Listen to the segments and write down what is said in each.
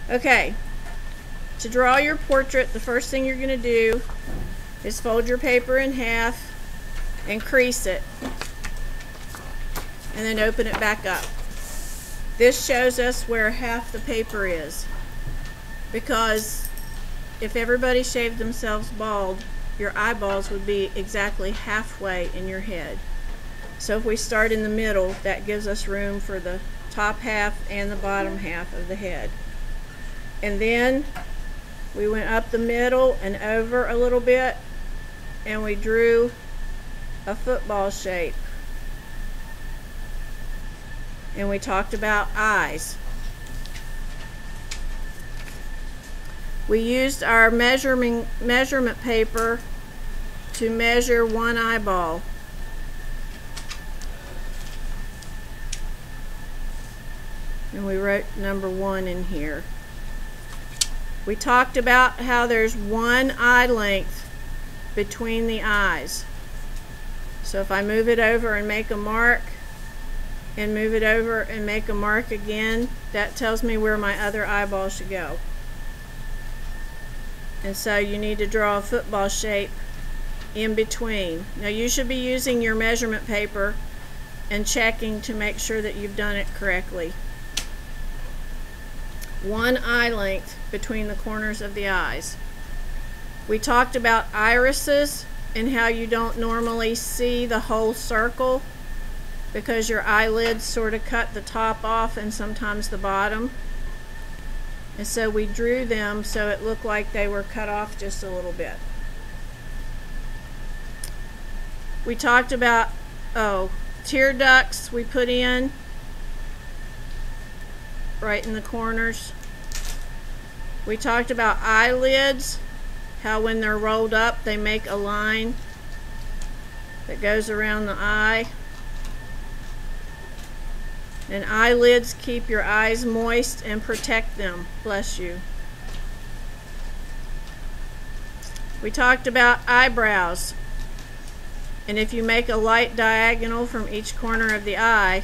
Okay, to draw your portrait, the first thing you're going to do is fold your paper in half and crease it, and then open it back up. This shows us where half the paper is, because if everybody shaved themselves bald, your eyeballs would be exactly halfway in your head. So if we start in the middle, that gives us room for the top half and the bottom half of the head. And then we went up the middle and over a little bit, and we drew a football shape. And we talked about eyes. We used our measurement paper to measure one eyeball. And we wrote number 1 in here. We talked about how there's one eye length between the eyes. So if I move it over and make a mark, and move it over and make a mark again, that tells me where my other eyeball should go. And so you need to draw a football shape in between. Now you should be using your measurement paper and checking to make sure that you've done it correctly. One eye length between the corners of the eyes. We talked about irises and how you don't normally see the whole circle because your eyelids sort of cut the top off and sometimes the bottom. And so we drew them so it looked like they were cut off just a little bit. We talked about, tear ducts we put in right in the corners. We talked about eyelids, how when they're rolled up they make a line that goes around the eye. And eyelids keep your eyes moist and protect them. Bless you. We talked about eyebrows. And if you make a light diagonal from each corner of the eye,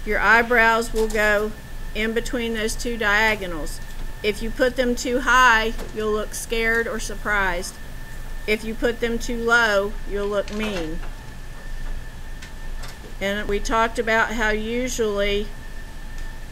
your eyebrows will go in between those two diagonals. If you put them too high, you'll look scared or surprised. If you put them too low, you'll look mean. And we talked about how usually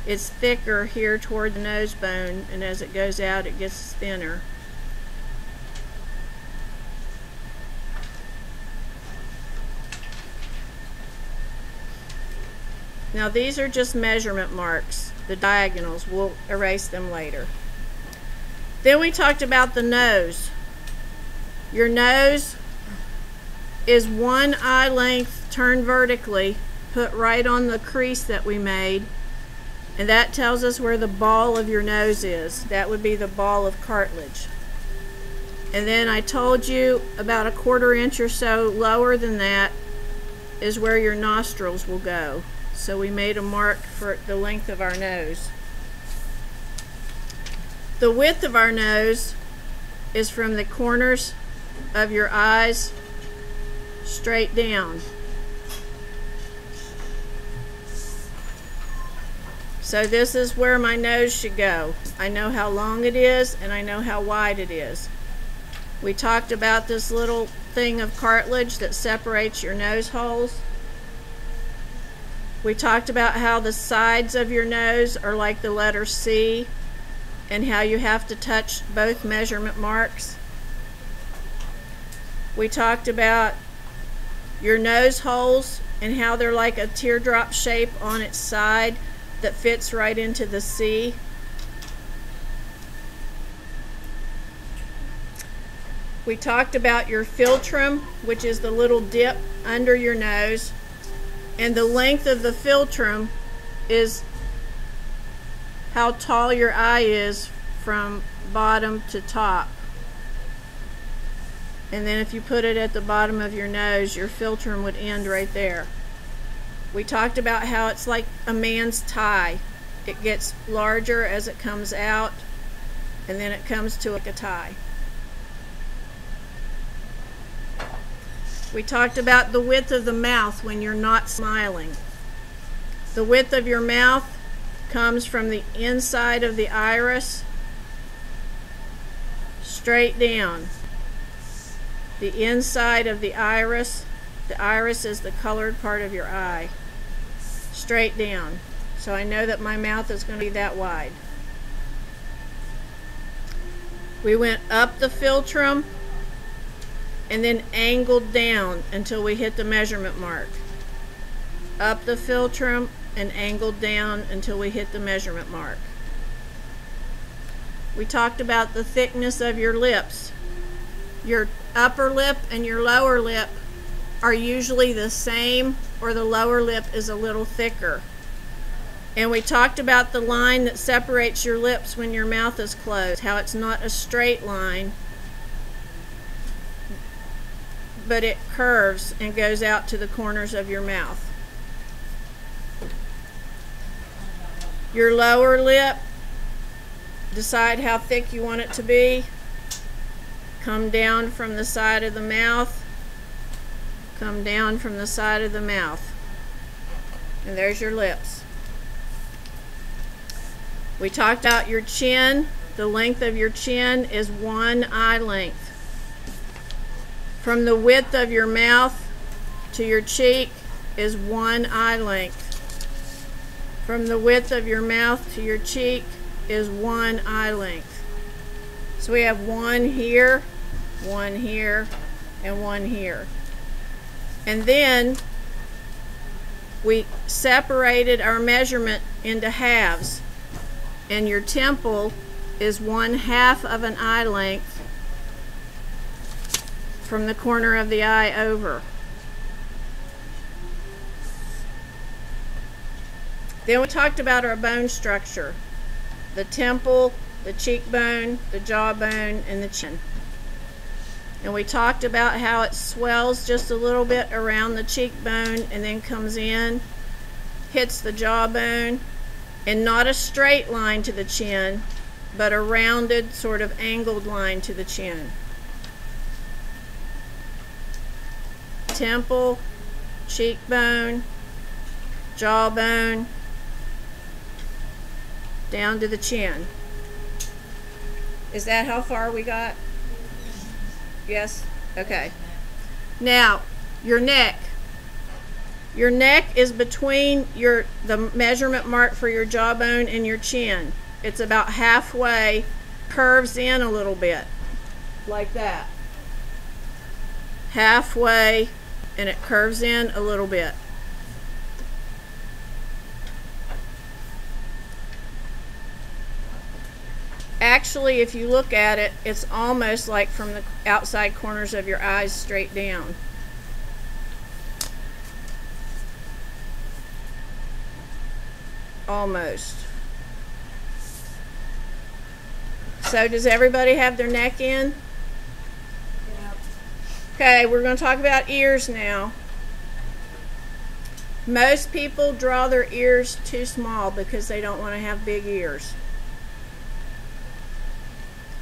it's thicker here toward the nose bone, and as it goes out it gets thinner. Now these are just measurement marks, the diagonals. We'll erase them later. Then we talked about the nose. Your nose is one eye length turned vertically, put right on the crease that we made, and that tells us where the ball of your nose is. That would be the ball of cartilage. And then I told you about a 1/4 inch or so lower than that is where your nostrils will go. So we made a mark for the length of our nose. The width of our nose is from the corners of your eyes straight down. So this is where my nose should go. I know how long it is and I know how wide it is. We talked about this little thing of cartilage that separates your nose holes. We talked about how the sides of your nose are like the letter C and how you have to touch both measurement marks. We talked about your nose holes and how they're like a teardrop shape on its side that fits right into the C. We talked about your philtrum, which is the little dip under your nose, and the length of the philtrum is how tall your eye is from bottom to top. And then if you put it at the bottom of your nose, your philtrum would end right there. We talked about how it's like a man's tie. It gets larger as it comes out, and then it comes to like a tie. We talked about the width of the mouth when you're not smiling. The width of your mouth comes from the inside of the iris straight down. The inside of the iris is the colored part of your eye, straight down. So I know that my mouth is going to be that wide. We went up the philtrum and then angled down until we hit the measurement mark. Up the philtrum and angled down until we hit the measurement mark. We talked about the thickness of your lips. Your upper lip and your lower lip are usually the same, or the lower lip is a little thicker. And we talked about the line that separates your lips when your mouth is closed, how it's not a straight line, but it curves and goes out to the corners of your mouth. Your lower lip, decide how thick you want it to be. Come down from the side of the mouth. Come down from the side of the mouth. And there's your lips. We talked about your chin. The length of your chin is 1 eye length. From the width of your mouth to your cheek is 1 eye length. From the width of your mouth to your cheek is 1 eye length. So we have 1 here, 1 here, and 1 here. And then we separated our measurement into halves. And your temple is 1/2 of an eye length from the corner of the eye over. Then we talked about our bone structure. The temple, the cheekbone, the jawbone, and the chin. And we talked about how it swells just a little bit around the cheekbone and then comes in, hits the jawbone, and not a straight line to the chin, but a rounded, sort of angled line to the chin. Temple, cheekbone, jawbone, down to the chin. Is that how far we got? Yes? Okay. Now, your neck. Your neck is between the measurement mark for your jawbone and your chin. It's about halfway, curves in a little bit, like that. Halfway, and it curves in a little bit. Actually, if you look at it, it's almost like from the outside corners of your eyes straight down. Almost. So does everybody have their neck in? Yeah. Okay, we're going to talk about ears now. Most people draw their ears too small because they don't want to have big ears.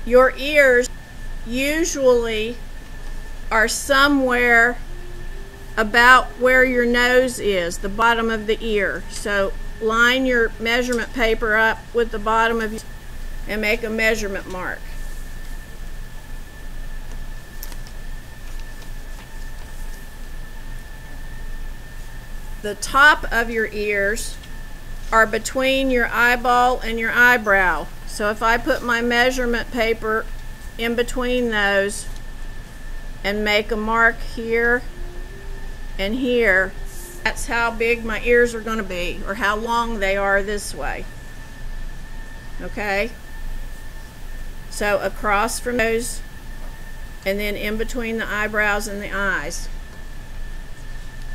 Your ears usually are somewhere about where your nose is, the bottom of the ear. So line your measurement paper up with the bottom of your and make a measurement mark. The top of your ears are between your eyeball and your eyebrow. So if I put my measurement paper in between those and make a mark here and here, that's how big my ears are going to be, or how long they are this way. Okay? So across from those, and then in between the eyebrows and the eyes.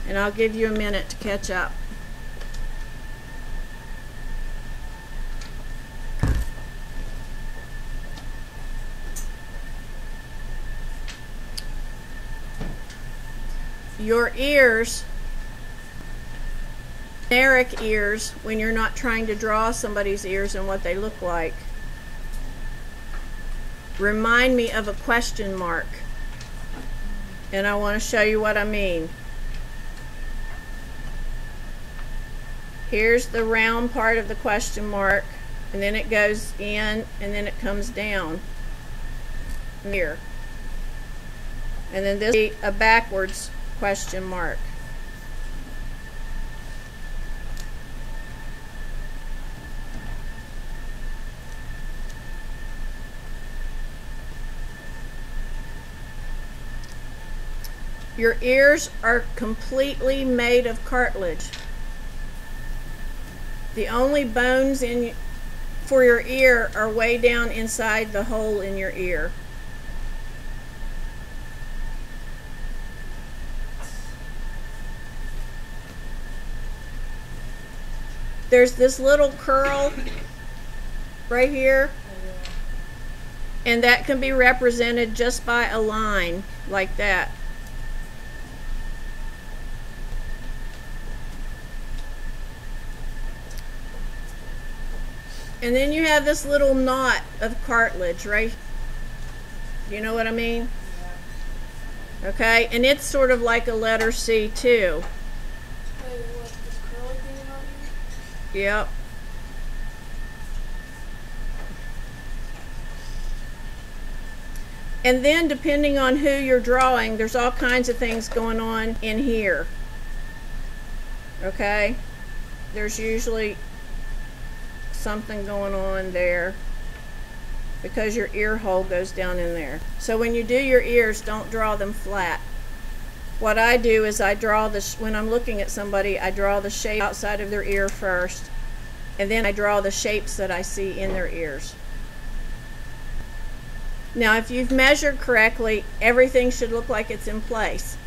And I'll give you a minute to catch up. Your ears, generic ears, when you're not trying to draw somebody's ears and what they look like, remind me of a question mark. And I want to show you what I mean. Here's the round part of the question mark, and then it goes in, and then it comes down here. And then this is a backwards question mark. Your ears are completely made of cartilage. The only bones for your ear are way down inside the hole in your ear. There's this little curl right here, and that can be represented just by a line like that. And then you have this little knot of cartilage, right? You know what I mean? Yeah. Okay, and it's sort of like a letter C too. Wait, what, this curly thing on here? Yep. And then depending on who you're drawing, there's all kinds of things going on in here. Okay? There's usually something going on there because your ear hole goes down in there. So when you do your ears, don't draw them flat. What I do is I draw when I'm looking at somebody, I draw the shape outside of their ear first, and then I draw the shapes that I see in their ears. Now if you've measured correctly, everything should look like it's in place.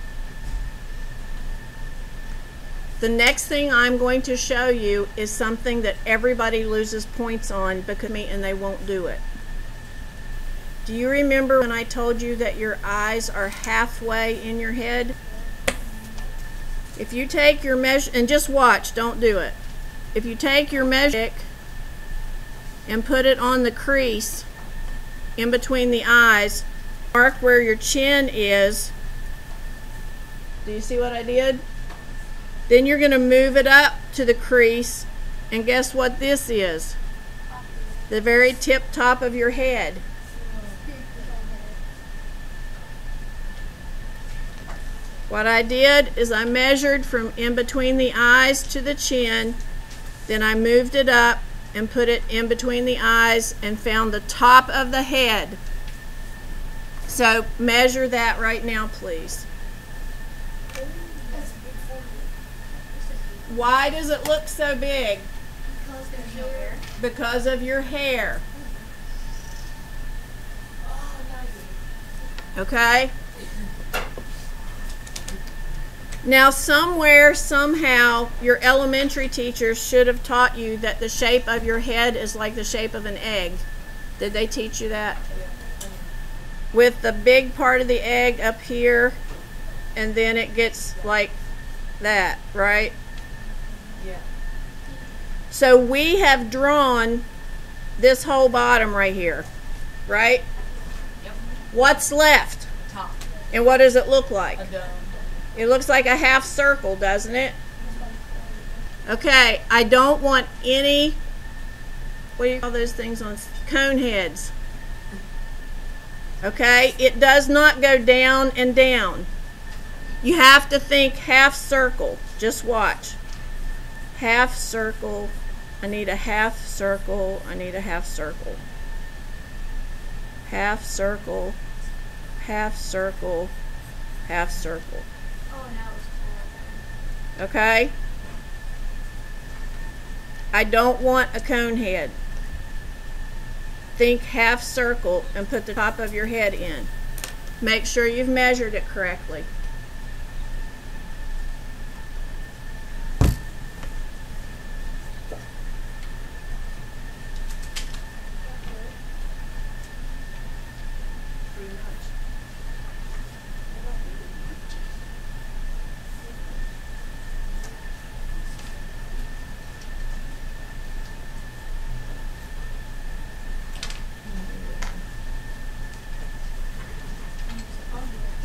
The next thing I'm going to show you is something that everybody loses points on because and they won't do it. Do you remember when I told you that your eyes are halfway in your head? If you take your measure, and just watch, don't do it. If you take your measure and put it on the crease in between the eyes, mark where your chin is. Do you see what I did? Then you're going to move it up to the crease, and guess what this is? The very tip top of your head. What I did is I measured from in between the eyes to the chin, then I moved it up and put it in between the eyes and found the top of the head. So measure that right now, please. Why does it look so big? Because there's no hair. Because of your hair. Oh, no. Okay? Now somewhere, somehow, your elementary teachers should have taught you that the shape of your head is like the shape of an egg. Did they teach you that? With the big part of the egg up here, and then it gets like that, right? Yeah. So we have drawn this whole bottom right here, right? Yep. What's left? Top. And what does it look like? A dome. It looks like a half circle, doesn't it? Okay, I don't want any, what do you call those things on cone heads? Okay, it does not go down and down. You have to think half circle. Just watch. Half circle. I need a half circle. I need a half circle. Half circle. Half circle. Half circle. Oh, now it's cool. Okay? I don't want a cone head. Think half circle and put the top of your head in. Make sure you've measured it correctly.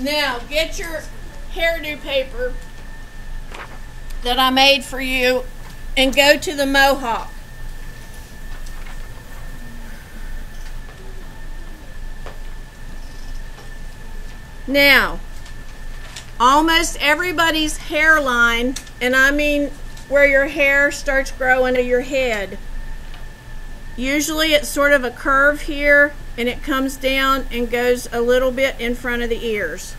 Now, get your hairdo paper that I made for you and go to the mohawk. Now, almost everybody's hairline, and I mean where your hair starts growing to your head, usually it's sort of a curve here and it comes down and goes a little bit in front of the ears.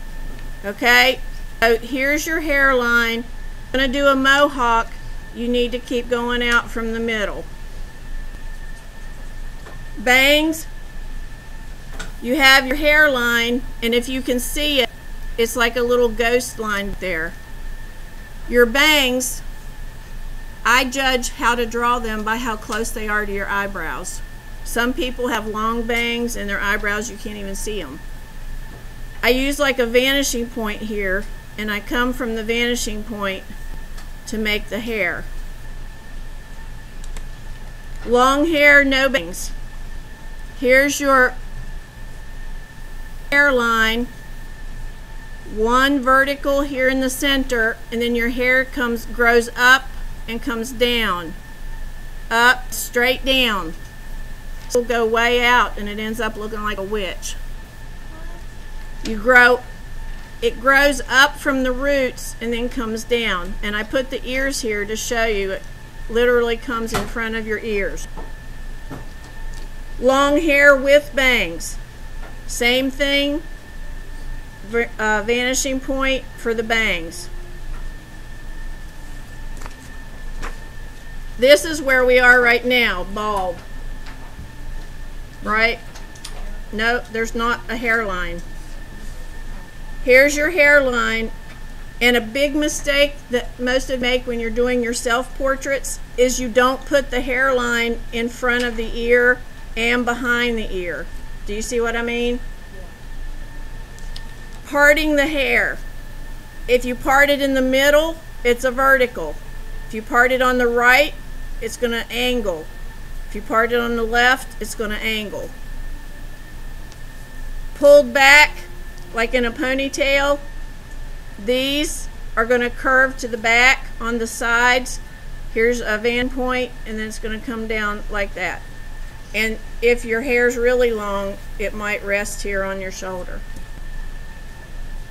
Okay, so here's your hairline. I'm going to do a mohawk. You need to keep going out from the middle. Bangs, you have your hairline, and if you can see it, it's like a little ghost line there. Your bangs, I judge how to draw them by how close they are to your eyebrows. Some people have long bangs and their eyebrows, you can't even see them. I use like a vanishing point here, and I come from the vanishing point to make the hair. Long hair, no bangs. Here's your hairline, one vertical here in the center, and then your hair grows up and comes down, up, straight down. It will go way out and it ends up looking like a witch. It grows up from the roots and then comes down, and I put the ears here to show you it literally comes in front of your ears. Long hair with bangs, same thing, vanishing point for the bangs. This is where we are right now, bald. Right? No, there's not a hairline. Here's your hairline, and a big mistake that most of you make when you're doing your self-portraits is you don't put the hairline in front of the ear and behind the ear. Do you see what I mean? Parting the hair. If you part it in the middle, it's a vertical. If you part it on the right, it's going to angle. If you part it on the left, it's going to angle. Pulled back, like in a ponytail, these are going to curve to the back on the sides. Here's a van point, and then it's going to come down like that. And if your hair's really long, it might rest here on your shoulder.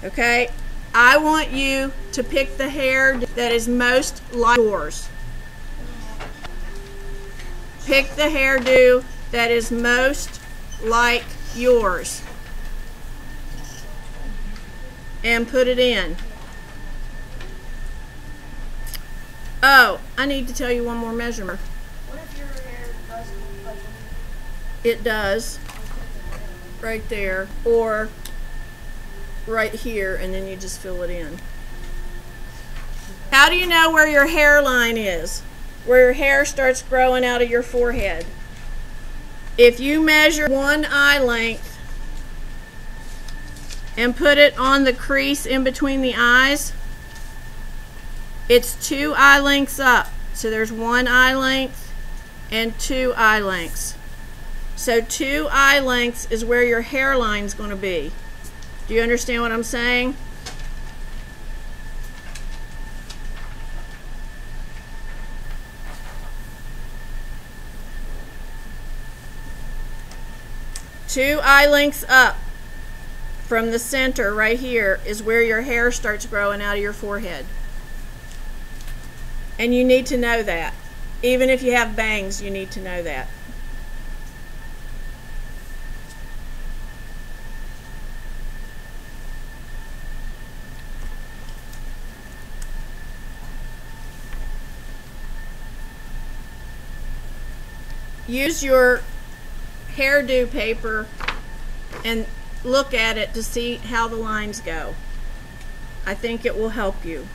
Okay? I want you to pick the hair that is most like yours. Pick the hairdo that is most like yours and put it in. Oh, I need to tell you one more measurement. What if your hair doesn't look like It does, right there, or right here, and then you just fill it in. How do you know where your hairline is? Where your hair starts growing out of your forehead? If you measure one eye length and put it on the crease in between the eyes, it's 2 eye lengths up. So there's 1 eye length and 2 eye lengths. So 2 eye lengths is where your hairline is going to be. Do you understand what I'm saying? Two eye lengths up from the center right here is where your hair starts growing out of your forehead. And you need to know that. Even if you have bangs, you need to know that. Use your hairdo paper and look at it to see how the lines go. I think it will help you.